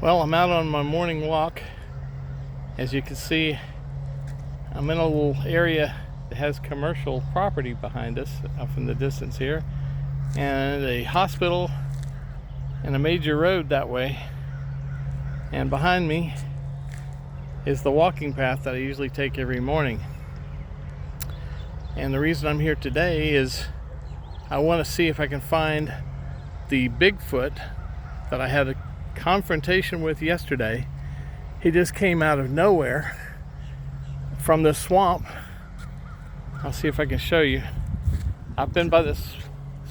Well, I'm out on my morning walk. As you can see, I'm in a little area that has commercial property behind us off in the distance here, and a hospital and a major road that way. And behind me is the walking path that I usually take every morning. And the reason I'm here today is I want to see if I can find the Bigfoot that I had a confrontation with yesterday. He just came out of nowhere from the swamp. I'll see if I can show you. I've been by this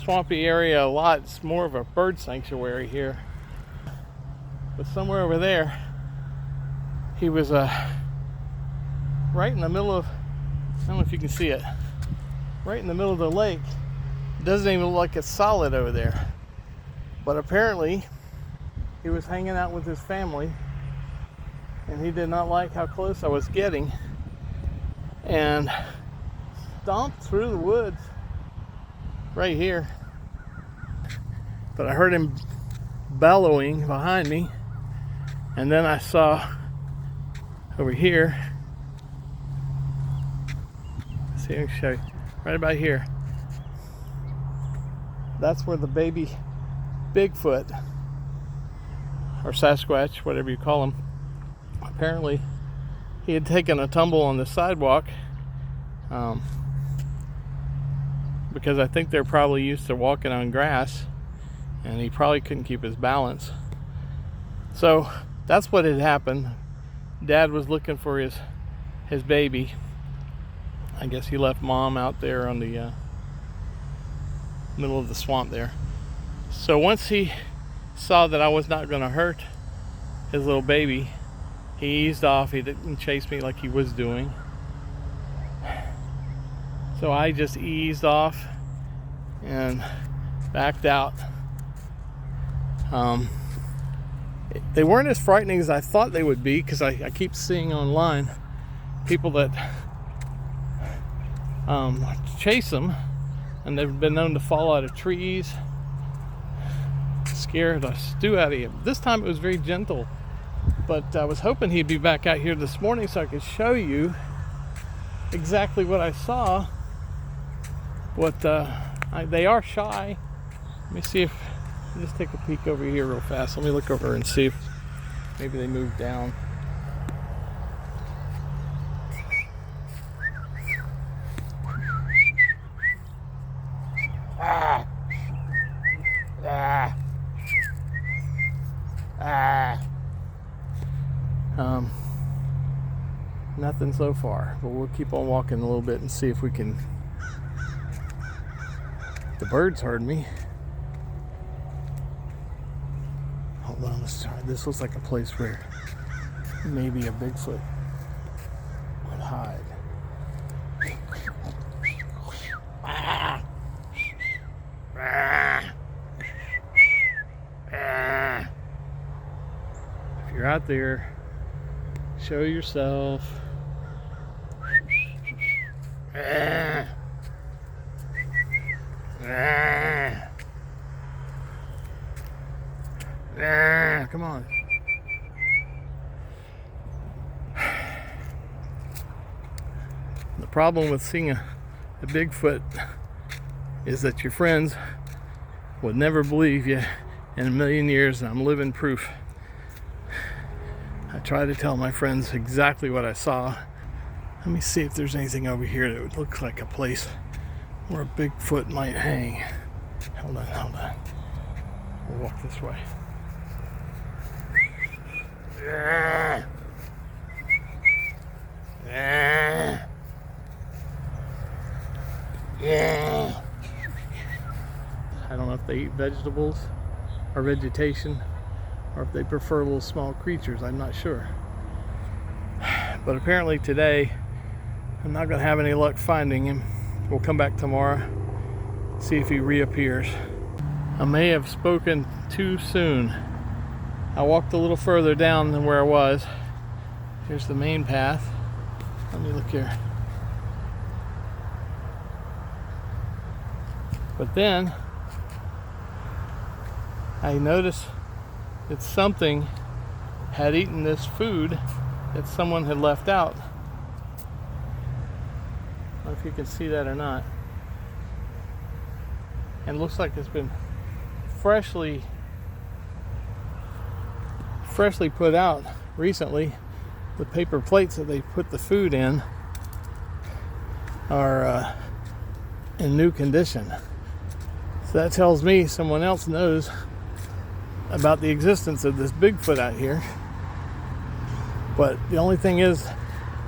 swampy area a lot. It's more of a bird sanctuary here. But somewhere over there, he was right in the middle of, I don't know if you can see it, right in the middle of the lake. It doesn't even look like it's solid over there. But apparently, he was hanging out with his family, and he did not like how close I was getting, and stomped through the woods right here. But I heard him bellowing behind me, and then I saw over here, see, I can show you, right about here. That's where the baby Bigfoot, or Sasquatch, whatever you call him, apparently he had taken a tumble on the sidewalk, because I think they're probably used to walking on grass, and he probably couldn't keep his balance. So that's what had happened. Dad was looking for his baby. I guess he left mom out there on the middle of the swamp there. So once he saw that I was not going to hurt his little baby, he eased off. He didn't chase me like he was doing. So I just eased off and backed out. They weren't as frightening as I thought they would be, because I keep seeing online people that chase them, and they've been known to fall out of trees, scare the stew out of you. This time it was very gentle, but I was hoping he'd be back out here this morning so I could show you exactly what I saw. They are shy. Let me see if, just take a peek over here real fast. Let me look over and see if maybe they moved down. Nothing so far, but we'll keep on walking a little bit and see if we can. The birds heard me. Hold on, let's try. This looks like a place where maybe a Bigfoot would hide. If you're out there, show yourself. Come on. The problem with seeing a Bigfoot is that your friends would never believe you in a million years, and I'm living proof. I try to tell my friends exactly what I saw. Let me see if there's anything over here that would look like a place where a Bigfoot might hang. Hold on. We'll walk this way. I don't know if they eat vegetables or vegetation, or if they prefer little small creatures. I'm not sure. But apparently today I'm not going to have any luck finding him. We'll come back tomorrow, see if he reappears. I may have spoken too soon. I walked a little further down than where I was. Here's the main path. Let me look here. But then I notice it's something had eaten this food that someone had left out. I don't know if you can see that or not. And it looks like it's been freshly put out recently. The paper plates that they put the food in are in new condition. So that tells me someone else knows about the existence of this Bigfoot out here. But the only thing is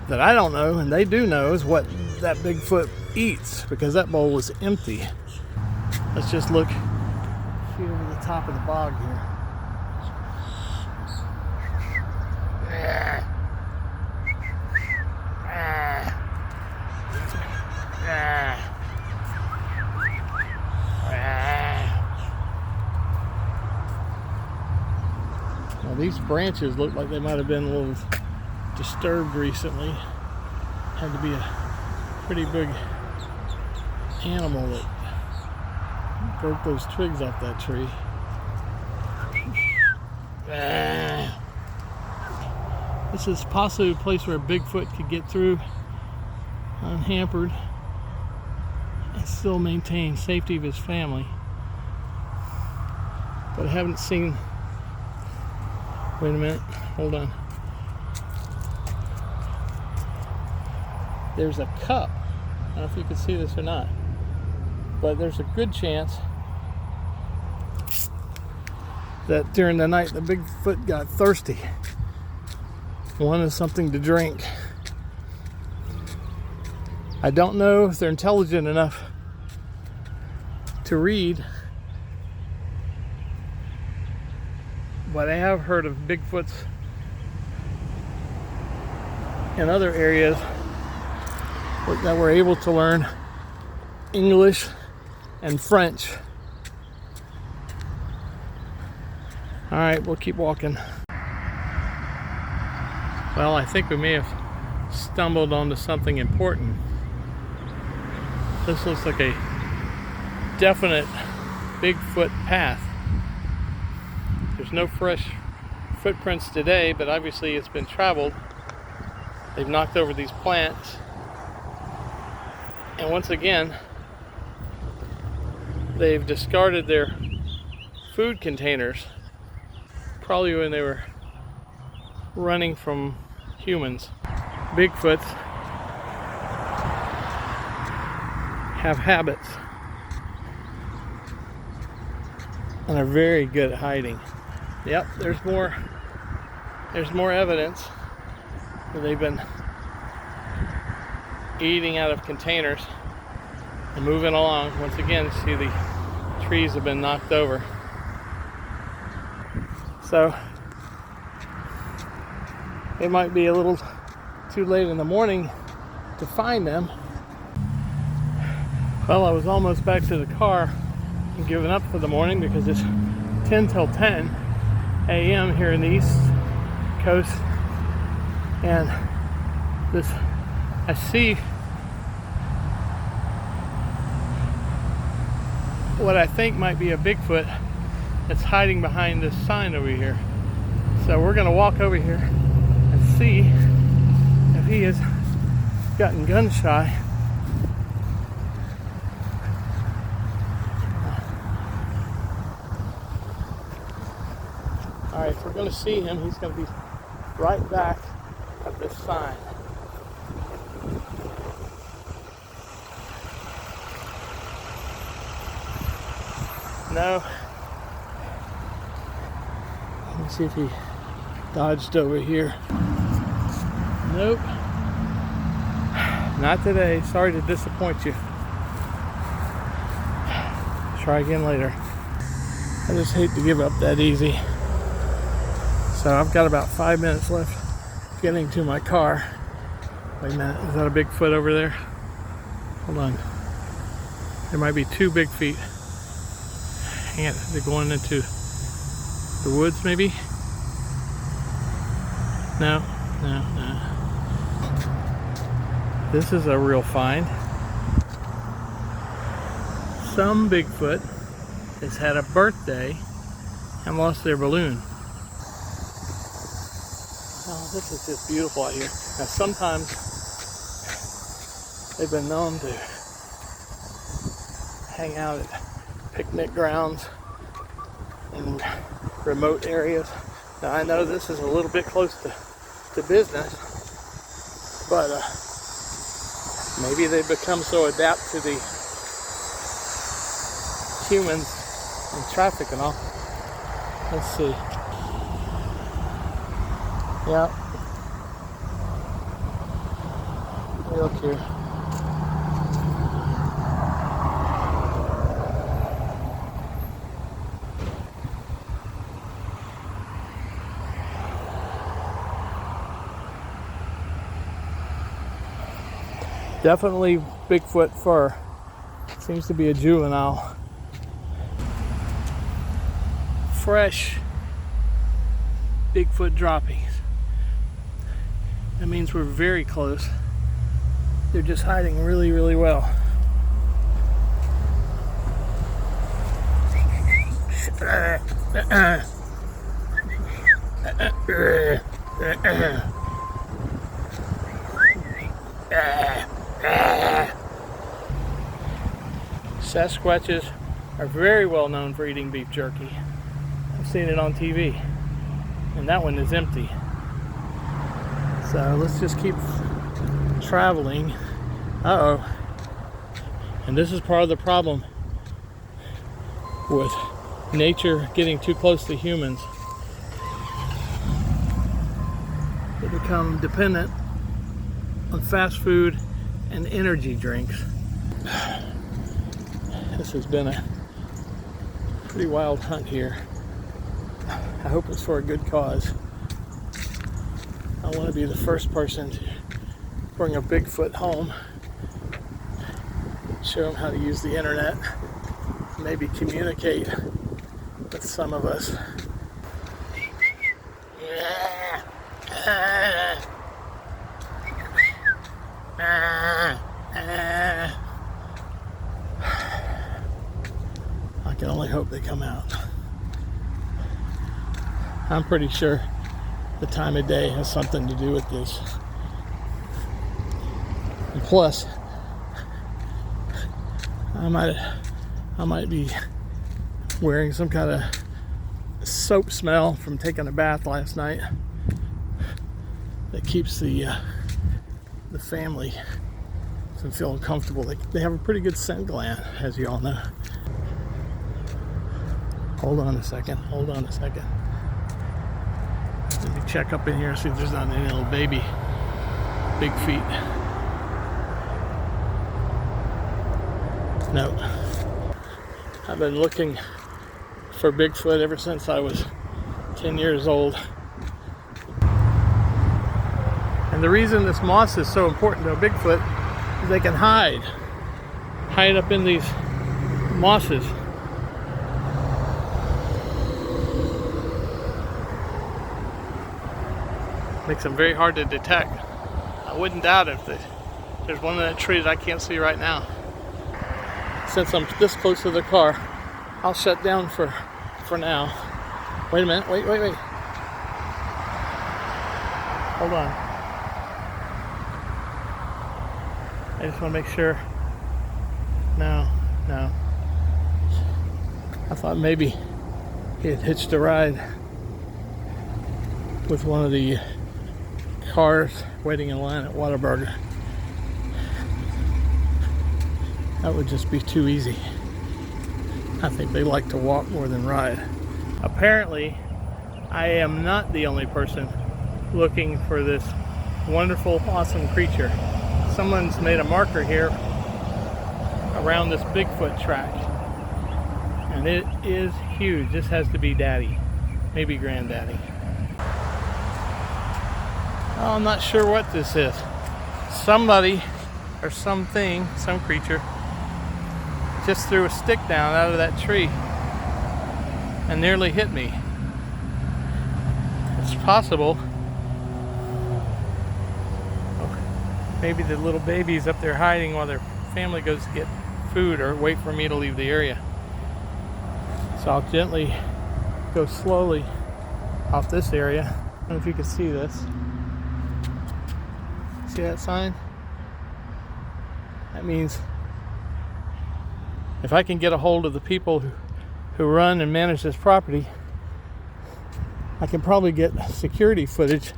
that I don't know, and they do know, is what that Bigfoot eats, because that bowl was empty. Let's just look, see over the top of the bog here. Now these branches look like they might have been a little disturbed recently. Had to be a pretty big animal that broke those twigs off that tree. This is possibly a place where Bigfoot could get through unhampered and still maintain safety of his family. But I haven't seen... Wait a minute, hold on. There's a cup. I don't know if you can see this or not, but there's a good chance that during the night the Bigfoot got thirsty, wanted something to drink. I don't know if they're intelligent enough to read, but I have heard of Bigfoots in other areas that were able to learn English and French. All right, we'll keep walking. Well, I think we may have stumbled onto something important. This looks like a definite Bigfoot path. There's no fresh footprints today, but obviously it's been traveled. They've knocked over these plants. And once again, they've discarded their food containers, probably when they were running from humans. Bigfoots have habits and are very good at hiding. Yep, there's more evidence that they've been eating out of containers and moving along. Once again, see the trees have been knocked over. So it might be a little too late in the morning to find them. Well, I was almost back to the car and giving up for the morning because it's 10 till 10 a.m. here in the East Coast, and I see what I think might be a Bigfoot that's hiding behind this sign over here. So we're gonna walk over here and see if he has gotten gun shy. All right, if we're gonna see him, he's gonna be right back at this sign. No. Let me see if he dodged over here. Nope. Not today. Sorry to disappoint you. Try again later. I just hate to give up that easy. So I've got about 5 minutes left getting to my car. Wait a minute, is that a Bigfoot over there? Hold on. There might be two big feet. Hang on, they're going into the woods maybe? No. This is a real find. Some Bigfoot has had a birthday and lost their balloon. Oh, this is just beautiful out here. Now sometimes they've been known to hang out at picnic grounds in remote areas. Now I know this is a little bit close to business, but maybe they've become so adapt to the humans and traffic and all. Let's see. Yeah. Look here. Definitely Bigfoot fur. Seems to be a juvenile. Fresh Bigfoot droppings. That means we're very close. They're just hiding really, really well. Sasquatches are very well known for eating beef jerky. I've seen it on TV, and that one is empty. So let's just keep traveling. Uh-oh. And this is part of the problem with nature getting too close to humans. They become dependent on fast food and energy drinks. This has been a pretty wild hunt here. I hope it's for a good cause. I want to be the first person to bring a Bigfoot home, show them how to use the internet, maybe communicate with some of us. I can only hope they come out. I'm pretty sure the time of day has something to do with this. And plus, I might be wearing some kind of soap smell from taking a bath last night that keeps the family from feeling comfortable. They have a pretty good scent gland, as you all know. Hold on a second. Let me check up in here and see if there's not any little baby big feet. No. I've been looking for Bigfoot ever since I was 10 years old. And the reason this moss is so important to a Bigfoot is they can hide up in these mosses. Makes them very hard to detect. I wouldn't doubt it if there's one in that tree that I can't see right now. Since I'm this close to the car, I'll shut down for now. Wait a minute, wait. Hold on. I just want to make sure. No. I thought maybe he had hitched a ride with one of the cars waiting in line at Whataburger. That would just be too easy. I think they like to walk more than ride. Apparently, I am not the only person looking for this wonderful, awesome creature. Someone's made a marker here around this Bigfoot track, and it is huge. This has to be Daddy, maybe Granddaddy. Oh, I'm not sure what this is. Somebody or something, some creature, just threw a stick down out of that tree and nearly hit me. It's possible. Maybe the little baby's up there hiding while their family goes to get food or wait for me to leave the area. So I'll gently go slowly off this area don't know if you can see this. See that sign? That means if I can get a hold of the people who run and manage this property, I can probably get security footage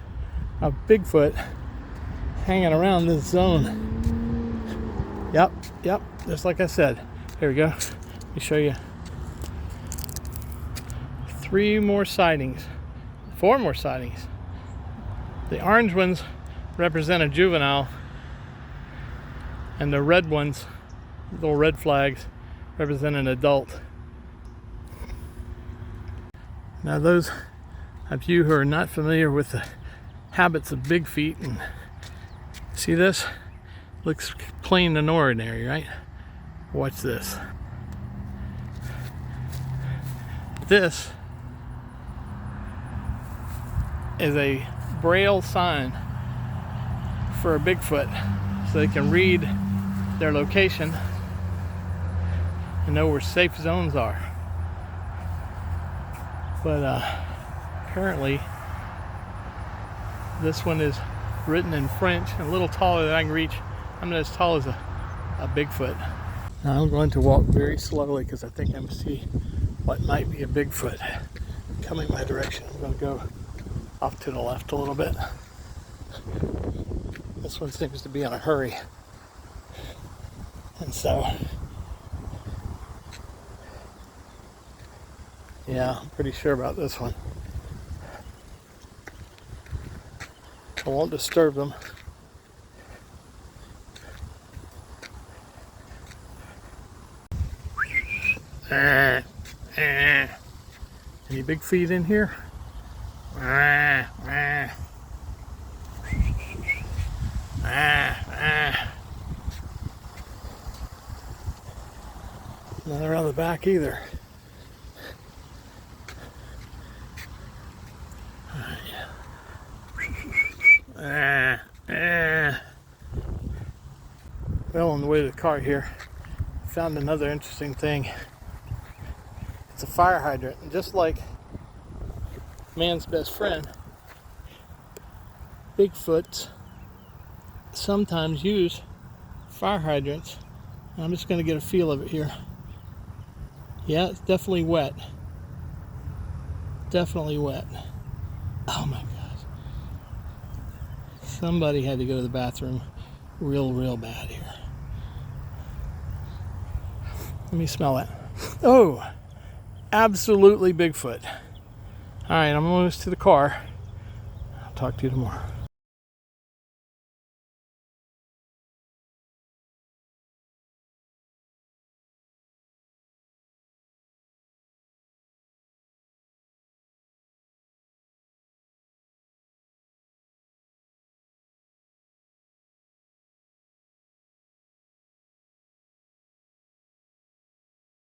of Bigfoot hanging around this zone. Yep, just like I said. Here we go. Let me show you. 4 more sightings. The orange ones represent a juvenile, and the red ones, little red flags, represent an adult. Now those of you who are not familiar with the habits of big feet, and see this? Looks plain and ordinary, right? Watch this. This is a braille sign for a Bigfoot, so they can read their location and know where safe zones are. But apparently this one is written in French and a little taller than I can reach. I'm not as tall as a Bigfoot. Now I'm going to walk very slowly because I think I'm see what might be a Bigfoot coming my direction. I'm going to go off to the left a little bit. This one seems to be in a hurry. And so, yeah, I'm pretty sure about this one. I won't disturb them. Any big feet in here? Not around the back either. Well, on the way to the car here, I found another interesting thing. It's a fire hydrant, and just like man's best friend, Bigfoot sometimes use fire hydrants. I'm just going to get a feel of it here. Yeah, it's definitely wet. Definitely wet. Oh my gosh. Somebody had to go to the bathroom real bad here. Let me smell it. Oh, absolutely Bigfoot. All right, I'm almost to the car. I'll talk to you tomorrow.